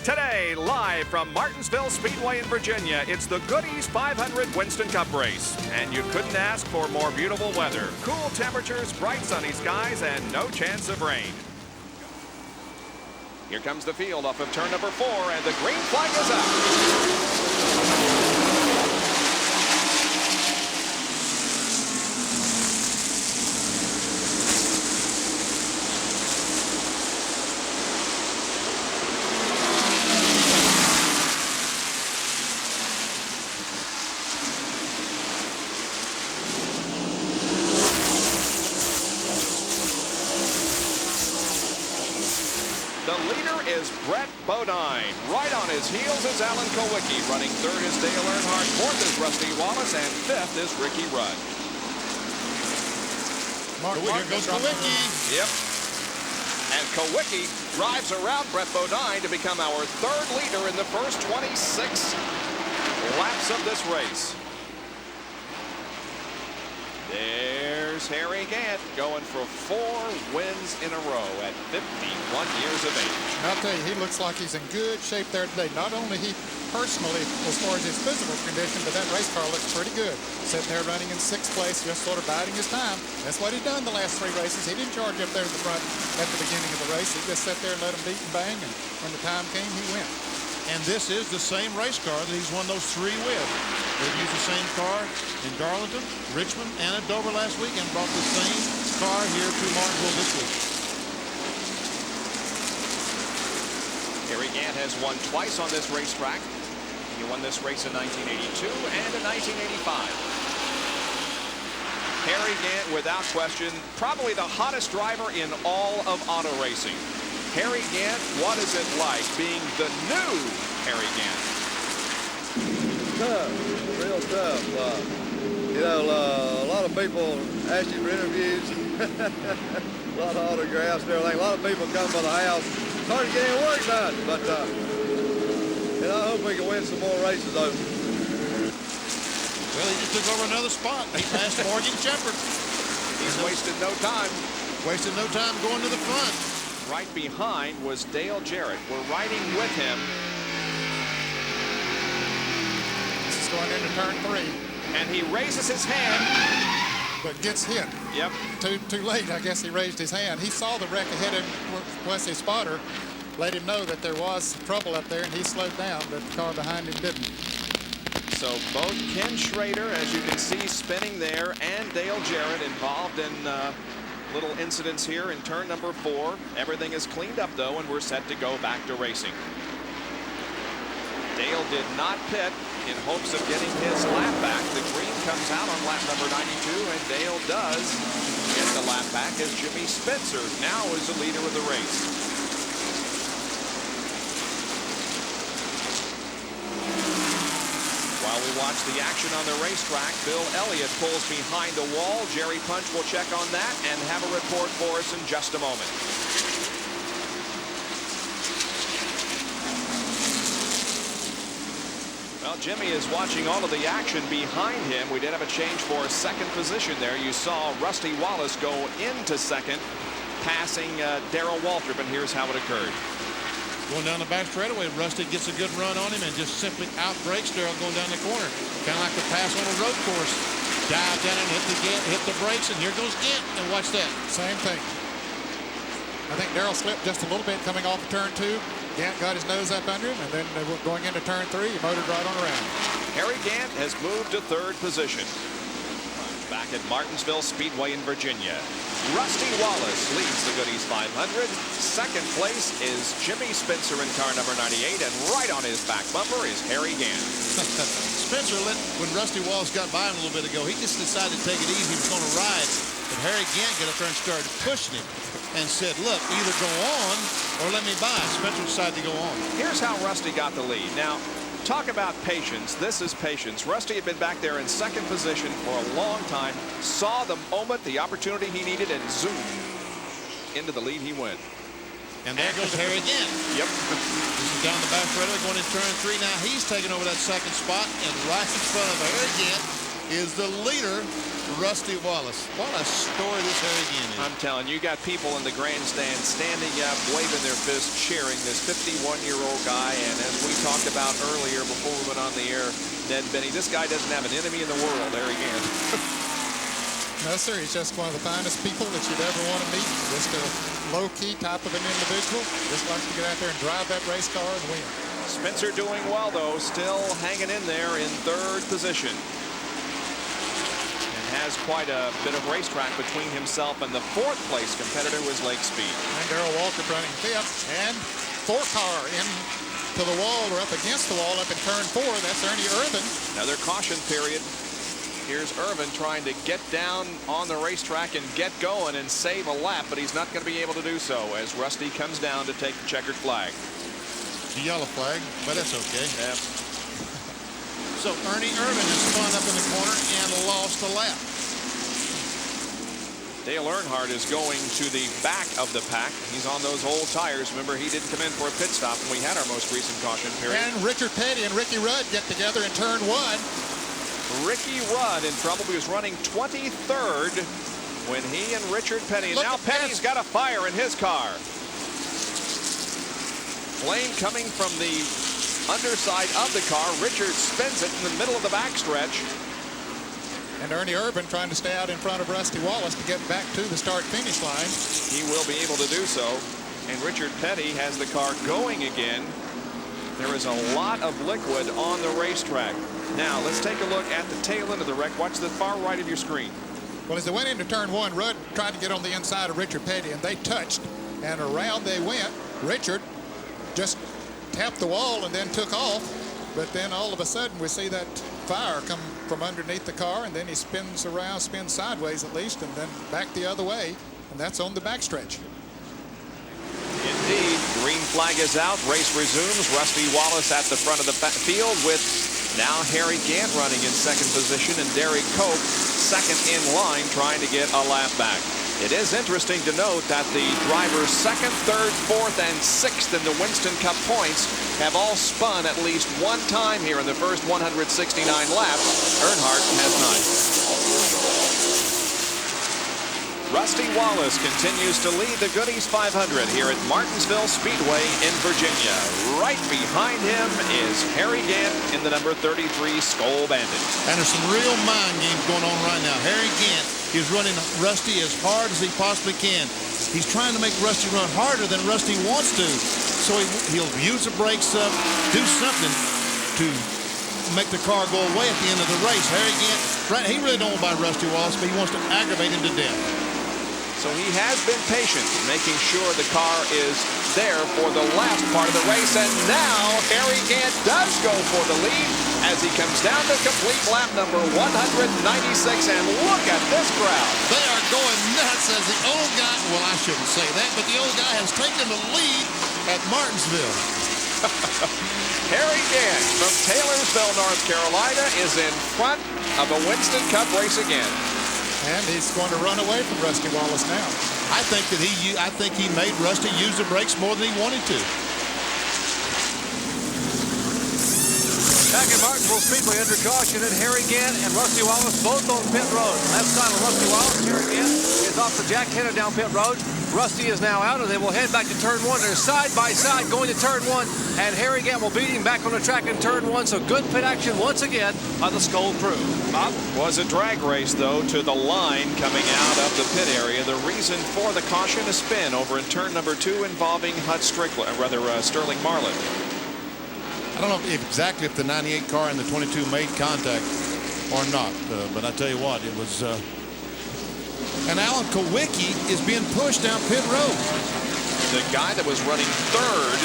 Today, live from Martinsville Speedway in Virginia, it's the Goody's 500 Winston Cup race. And you couldn't ask for more beautiful weather. Cool temperatures, bright sunny skies, and no chance of rain. Here comes the field off of turn number 4, and the green flag is up. The leader is Bodine. Right on his heels is Alan Kulwicki. Running third is Dale Earnhardt. Fourth is Rusty Wallace. And fifth is Ricky Rudd. Here goes Kulwicki. Yep. And Kulwicki drives around Bodine to become our third leader in the first 26 laps of this race. There's Harry Gant going for 4 wins in a row at 51 years of age. I'll tell you, he looks like he's in good shape there today. Not only he personally, as far as his physical condition, but that race car looks pretty good. Sitting there running in 6th place, just sort of biding his time. That's what he's done the last 3 races. He didn't charge up there in the front at the beginning of the race. He just sat there and let him beat and bang, and when the time came, he went. And this is the same race car that he's won those 3 with. They've used the same car in Darlington, Richmond, and at Dover last week, and brought the same car here to Martinsville this week. Harry Gant has won twice on this racetrack. He won this race in 1982 and in 1985. Harry Gant, without question, probably the hottest driver in all of auto racing. Harry Gant, what is it like being the new Harry Gant? Tough, real tough. A lot of people ask you for interviews, a lot of autographs and everything. A lot of people come by the house. It's hard to get any work done, but I hope we can win some more races over. Well, he just took over another spot. He passed Morgan Shepherd. He's wasted no time. Wasted no time going to the front. Right behind was Dale Jarrett. We're riding with him. This is going into turn 3. And he raises his hand. But gets hit. Yep. Too late, I guess he raised his hand. He saw the wreck ahead of him, plus his spotter let him know that there was trouble up there, and he slowed down, but the car behind him didn't. So both Ken Schrader, as you can see, spinning there, and Dale Jarrett involved in little incidents here in turn number 4. Everything is cleaned up, though, and we're set to go back to racing. Dale did not pit in hopes of getting his lap back. The green comes out on lap number 92, and Dale does get the lap back as Jimmy Spencer now is the leader of the race. While we watch the action on the racetrack, Bill Elliott pulls behind the wall. Jerry Punch will check on that and have a report for us in just a moment. Well, Jimmy is watching all of the action behind him. We did have a change for second position there. You saw Rusty Wallace go into second, passing Darrell Waltrip, and here's how it occurred. Going down the back straightaway, Rusty gets a good run on him and just simply outbrakes Darrell going down the corner. Kind of like the pass on a road course. Dive down and hit the brakes, and here goes Gant. And watch that. Same thing. I think Darrell slipped just a little bit coming off of turn 2. Gant got his nose up under him, and then going into turn 3, he motored right on around. Harry Gant has moved to third position. Back at Martinsville Speedway in Virginia, Rusty Wallace leads the Goody's 500. Second place is Jimmy Spencer in car number 98, and right on his back bumper is Harry Gant. Spencer, when Rusty Wallace got by him a little bit ago, he just decided to take it easy. He was going to ride, but Harry Gant got up there and started pushing him and said, look, either go on or let me by. Spencer decided to go on. Here's how Rusty got the lead. Now, talk about patience. This is patience. Rusty had been back there in second position for a long time, saw the moment, the opportunity he needed, and zoomed into the lead he went. And there goes Harry again. Yep. This is down the back straightaway going in turn 3. Now he's taking over that second spot and right in front of Harry again. is the leader, Rusty Wallace. What a story this Harry Gant is. I'm telling you, you got people in the grandstand standing up, waving their fists, cheering this 51-year-old guy. And as we talked about earlier before we went on the air, Ned Benny, this guy doesn't have an enemy in the world, Harry Gant. No, sir. He's just one of the finest people that you'd ever want to meet. Just a low-key type of an individual. Just likes to get out there and drive that race car and win. Spencer doing well, though, still hanging in there in third position. And has quite a bit of racetrack between himself and the fourth place competitor was Lake Speed. And Darrell Walker running fifth. And four-car in to the wall or up against the wall up in turn 4. That's Ernie Irvan. Another caution period. Here's Irvan trying to get down on the racetrack and get going and save a lap, but he's not going to be able to do so as Rusty comes down to take the checkered flag. The yellow flag, but that's okay. Yep. So Ernie Irvan has spun up in the corner and lost a lap. Dale Earnhardt is going to the back of the pack. He's on those old tires. Remember, he didn't come in for a pit stop when we had our most recent caution period. And Richard Petty and Ricky Rudd get together in turn 1. Ricky Rudd in trouble. He was running 23rd when he and Richard Petty. And now Petty's got a fire in his car. Flame coming from the underside of the car. Richard spins it in the middle of the backstretch. And Ernie Irvan trying to stay out in front of Rusty Wallace to get back to the start-finish line. He will be able to do so. And Richard Petty has the car going again. There is a lot of liquid on the racetrack. Now, let's take a look at the tail end of the wreck. Watch the far right of your screen. Well, as they went into turn 1, Rudd tried to get on the inside of Richard Petty, and they touched. And around they went. Richard just tapped the wall and then took off. But then all of a sudden, we see that fire come from underneath the car, and then he spins around, spins sideways at least, and then back the other way. And that's on the backstretch. Indeed, green flag is out. Race resumes. Rusty Wallace at the front of the field with now Harry Gant running in second position and Derek Cope second in line trying to get a lap back. It is interesting to note that the drivers second, third, fourth, and sixth in the Winston Cup points have all spun at least one time here in the first 169 laps. Earnhardt has none. Rusty Wallace continues to lead the Goodies 500 here at Martinsville Speedway in Virginia. Right behind him is Harry Gant in the number 33 Skoal Bandit. And there's some real mind games going on right now. Harry Gant is running Rusty as hard as he possibly can. He's trying to make Rusty run harder than Rusty wants to. So he'll use the brakes up, do something to make the car go away at the end of the race. Harry Gant, right, he really don't want to buy Rusty Wallace, but he wants to aggravate him to death. So he has been patient, making sure the car is there for the last part of the race. And now Harry Gant does go for the lead as he comes down to complete lap number 196. And look at this crowd. They are going nuts as the old guy, well, I shouldn't say that, but the old guy has taken the lead at Martinsville. Harry Gant from Taylorsville, North Carolina is in front of the Winston Cup race again. And he's going to run away from Rusty Wallace now. I think he made Rusty use the brakes more than he wanted to. Back at Martinsville Speedway under caution, and Harry Gant and Rusty Wallace both on pit road. Left side of Rusty Wallace, Harry Gant is off the jack, headed down pit road. Rusty is now out, and they will head back to turn 1. They're side by side going to turn 1, and Harry Gant will beat him back on the track in turn 1. So good pit action once again by the Skoal crew. Bob? Was a drag race, though, to the line coming out of the pit area. The reason for the caution, a spin over in turn number 2 involving Sterling Marlin. I don't know exactly if the 98 car and the 22 made contact or not, but I tell you what, it was... And Alan Kulwicki is being pushed down pit road. The guy that was running third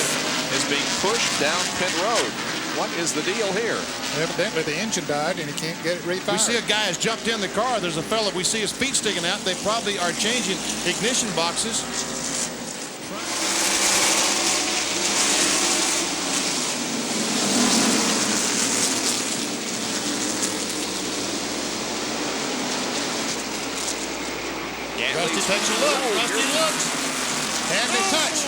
is being pushed down pit road. What is the deal here? Evidently the engine died and he can't get it refired. We see a guy has jumped in the car. There's a fella, we see his feet sticking out. They probably are changing ignition boxes. Rusty takes a look. Rusty looks. And they touch.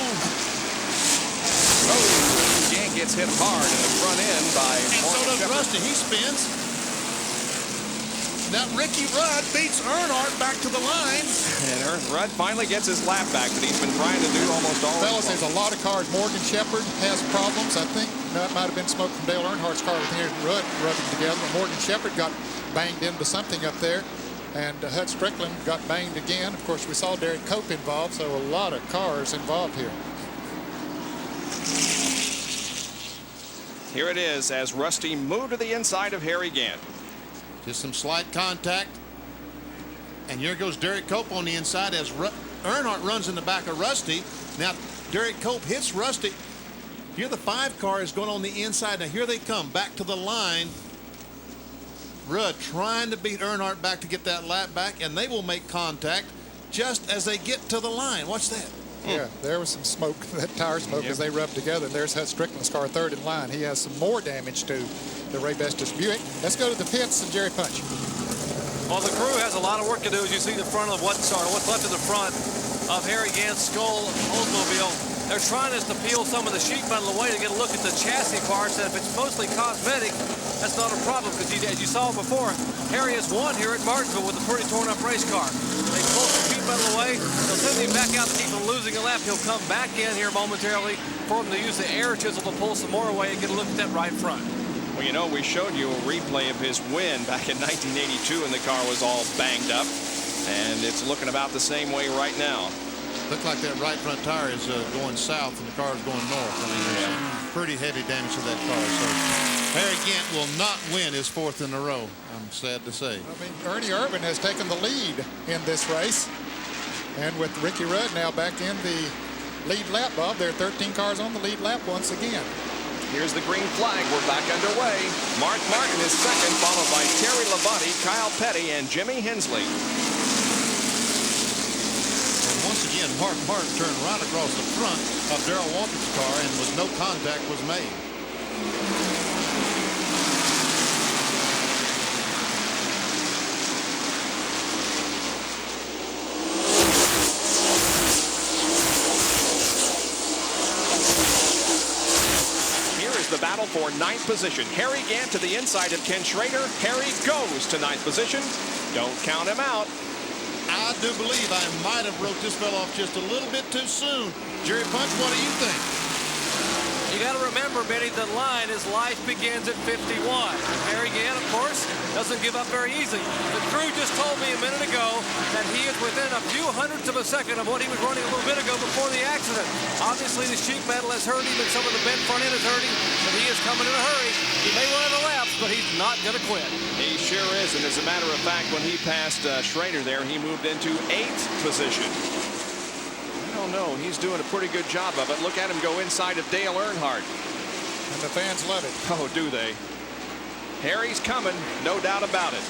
Gant gets hit hard in the front end by And so does Rusty. He spins. Now Ricky Rudd beats Earnhardt back to the line. And Rudd finally gets his lap back that he's been trying to do almost all. Fellas, there's a lot of cars. Morgan Shepherd has problems. I think that might have been smoke from Dale Earnhardt's car with Henry Rudd rubbing together. Morgan Shepherd got banged into something up there. And Hud Strickland got banged again. Of course, we saw Derek Cope involved, so a lot of cars involved here. Here it is as Rusty moved to the inside of Harry Gant. Just some slight contact. And here goes Derek Cope on the inside as Earnhardt runs in the back of Rusty. Now, Derek Cope hits Rusty. Here the 5 car is going on the inside. Now, here they come back to the line. Rudd trying to beat Earnhardt back to get that lap back, and they will make contact just as they get to the line. Watch that. Yeah, there was some smoke, that tire smoke, as they rubbed together. And there's Hud Strickland's car, third in line. He has some more damage to the Ray Bestis Buick. Let's go to the pits and Jerry Punch. Well, the crew has a lot of work to do as you see the front of what's left of the front of Harry Gant's Skull Oldsmobile. They're trying to peel some of the sheet metal away to get a look at the chassis parts. And if it's mostly cosmetic, that's not a problem because as you saw before, Harry has won here at Martinsville with a pretty torn up race car. They pull the sheet metal away. They'll send him back out to keep him losing a lap. He'll come back in here momentarily for him to use the air chisel to pull some more away and get a look at that right front. Well, you know, we showed you a replay of his win back in 1982 and the car was all banged up. And it's looking about the same way right now. Looks like that right front tire is going south and the car is going north. I mean, there's pretty heavy damage to that car. So Harry Gant will not win his 4th in a row, I'm sad to say. I mean, Ernie Irvan has taken the lead in this race. And with Ricky Rudd now back in the lead lap, Bob, there are 13 cars on the lead lap once again. Here's the green flag. We're back underway. Mark Martin is second, followed by Terry Labonte, Kyle Petty, and Jimmy Hensley. Once again, Mark Martin turned right across the front of Darrell Waltrip's car and no contact was made. Here is the battle for 9th position. Harry Gant to the inside of Ken Schrader. Harry goes to 9th position. Don't count him out. I do believe I might have wrote this fella off just a little bit too soon. Jerry Punch, what do you think? You got to remember, Benny, the line is life begins at 51. Harry Gant, of course, doesn't give up very easily. The crew just told me a minute ago that he is within a few hundredths of a second of what he was running a little bit ago before the accident. Obviously, the sheet metal has hurt him and some of the bent front end has hurt him, but he is coming in a hurry. He may run out of laps, but he's not going to quit. He sure is, and as a matter of fact, when he passed Schrader there, he moved into 8th position. I don't know. He's doing a pretty good job of it. Look at him go inside of Dale Earnhardt. And the fans love it. Oh, do they? Harry's coming, no doubt about it.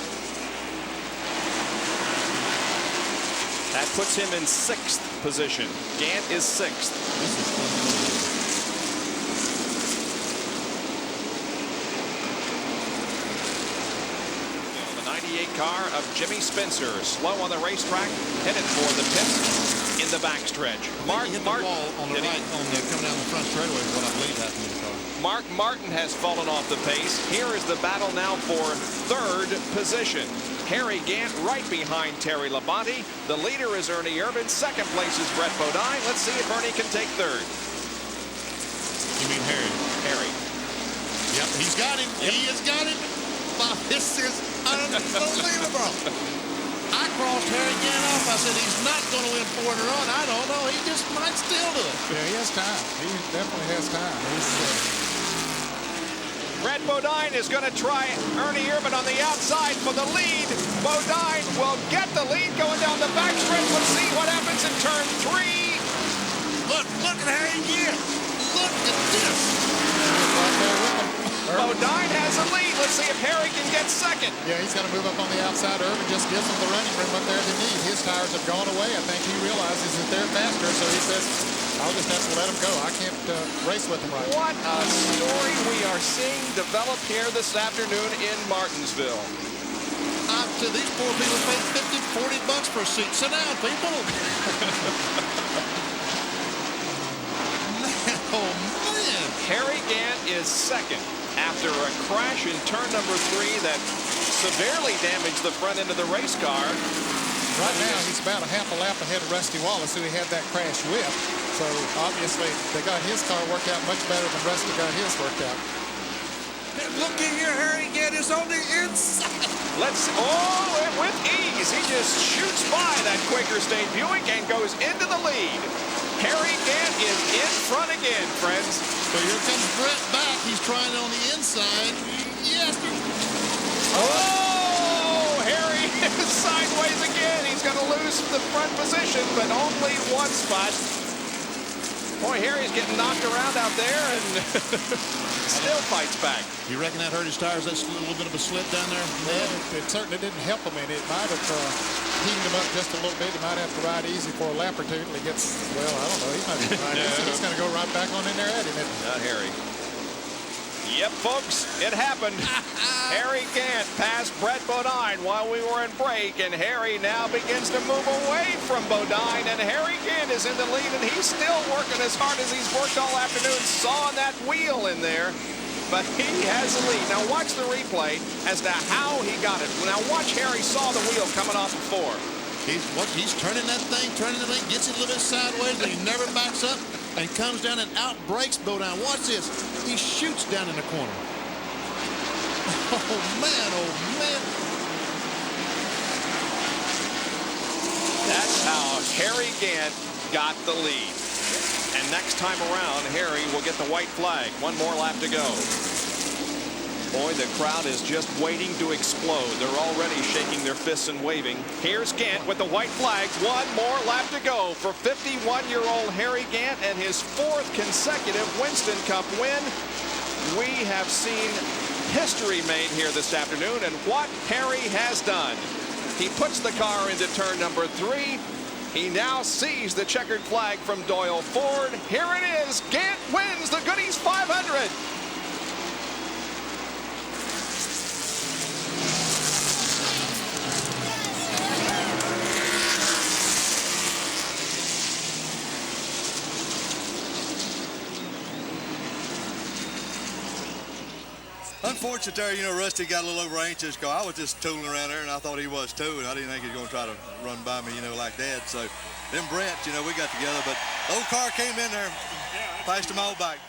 That puts him in 6th position. Gant is 6th. The 98 car of Jimmy Spencer, slow on the racetrack, headed for the pits. In the backstretch. Mark Martin on the right, coming down the front straightaway is what I believe happened to the car. Mark Martin has fallen off the pace. Here is the battle now for 3rd position. Harry Gant right behind Terry Labonte. The leader is Ernie Irvan. 2nd place is Brett Bodine. Let's see if Ernie can take 3rd. You mean Harry? Harry. Yep, he's got him. Yep. He has got him. This is unbelievable. I crossed Harry Gant off. I said he's not going to win 4 in a row. I don't know. He just might still do it. Yeah, he has time. He definitely has time. Brett Bodine is going to try Ernie Irvan on the outside for the lead. Bodine will get the lead going down the backstretch. Let's see what happens in turn 3. Look at Harry Gant. Look at this. Bodine has a lead. Let's see if Harry can get 2nd. Yeah, he's got to move up on the outside. Irvan just gives him the running room up there they need. His tires have gone away. I think he realizes that they're faster, so he says, I'll just have to let him go. I can't race with him right now. What a story we are seeing develop here this afternoon in Martinsville. These poor people paid $50, $40 for a seat. Sit down, people. Oh, man. Harry Gant is 2nd after a crash in turn number 3 that severely damaged the front end of the race car. Right now, he's about a half a lap ahead of Rusty Wallace, who he had that crash with. So obviously, they got his car worked out much better than Rusty got his worked out. Looky here, Harry Gant is on the inside. With ease, he just shoots by that Quaker State Buick and goes into the lead. Harry Gant is in front again, friends. So here comes Brett back. He's trying on the inside. Yes. Oh, Harry is sideways again. He's going to lose the front position, but only one spot. Boy, Harry's getting knocked around out there and still fights back. You reckon that hurt his tires? That's a little bit of a slip down there? Well, it certainly didn't help him, and it might have heated him up just a little bit. He might have to ride easy for a lap or two until he gets, well, I don't know. He might be riding easy. He's going to go right back on in there at him. Not Harry. Yep, folks, it happened. Harry Gant passed Brett Bodine while we were in break, and Harry now begins to move away from Bodine, and Harry Gant is in the lead, and he's still working as hard as he's worked all afternoon, sawing that wheel in there, but he has the lead. Now watch the replay as to how he got it. Now watch Harry saw the wheel coming off before. He's turning that thing, gets it a little bit sideways, but he never backs up and comes down and out brakes Bodine. Watch this. He shoots down in the corner. Oh, man. That's how Harry Gant got the lead. And next time around, Harry will get the white flag. One more lap to go. Boy, the crowd is just waiting to explode. They're already shaking their fists and waving. Here's Gant with the white flag. One more lap to go for 51-year-old Harry Gant and his 4th consecutive Winston Cup win. We have seen history made here this afternoon, and what Harry has done. He puts the car into turn number 3. He now sees the checkered flag from Doyle Ford. Here it is. Gant wins the Goodies 500. Unfortunate there, you know, Rusty got a little over anxious car. I was just tooling around there, and I thought he was too, and I didn't think he was going to try to run by me, you know, like that. So then Brett, you know, we got together, but the old car came in there, passed him all back.